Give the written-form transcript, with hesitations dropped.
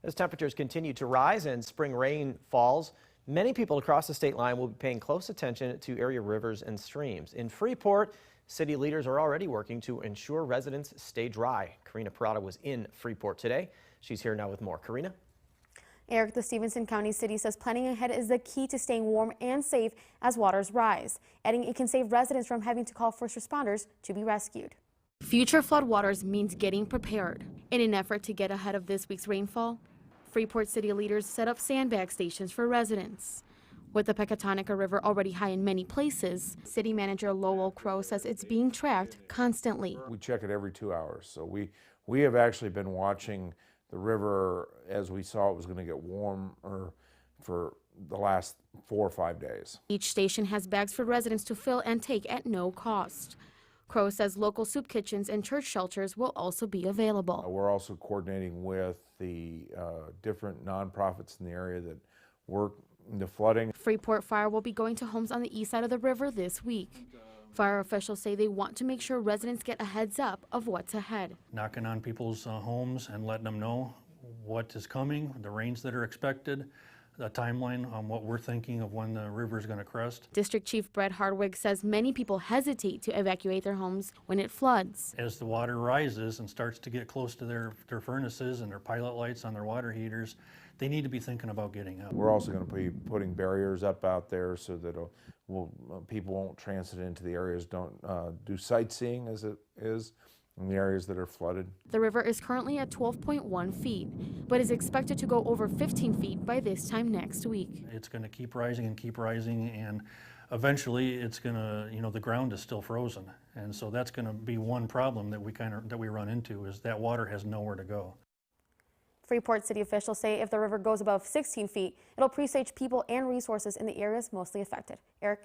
As temperatures continue to rise and spring rain falls, many people across the state line will be paying close attention to area rivers and streams. In Freeport, city leaders are already working to ensure residents stay dry. Karina Parada was in Freeport today. She's here now with more. Karina? Eric, the Stevenson County City says planning ahead is the key to staying warm and safe as waters rise, adding it can save residents from having to call first responders to be rescued. Future floodwaters means getting prepared. In an effort to get ahead of this week's rainfall, Freeport city leaders set up sandbag stations for residents. With the Pecatonica River already high in many places, city manager Lowell Crow says it's being tracked constantly. We check it every 2 hours, so we have actually been watching the river as we saw it was going to get warmer for the last 4 or 5 days. Each station has bags for residents to fill and take at no cost. Crow says local soup kitchens and church shelters will also be available. We're also coordinating with the different nonprofits in the area that work in the flooding. Freeport Fire will be going to homes on the east side of the river this week. Fire officials say they want to make sure residents get a heads up of what's ahead. Knocking on people's homes and letting them know what is coming, the rains that are expected, a timeline on what we're thinking of when the river is going to crest. District Chief Brett Hardwig says many people hesitate to evacuate their homes when it floods. As the water rises and starts to get close to their furnaces and their pilot lights on their water heaters, they need to be thinking about getting out. We're also going to be putting barriers up out there so that people won't transit into the areas, don't do sightseeing as it is in the areas that are flooded. The river is currently at 12.1 feet, but is expected to go over 15 feet by this time next week. It's going to keep rising, and eventually it's going to, the ground is still frozen. And so that's going to be one problem that we run into, is that water has nowhere to go. Freeport city officials say if the river goes above 16 feet, it'll presage people and resources in the areas mostly affected. Eric?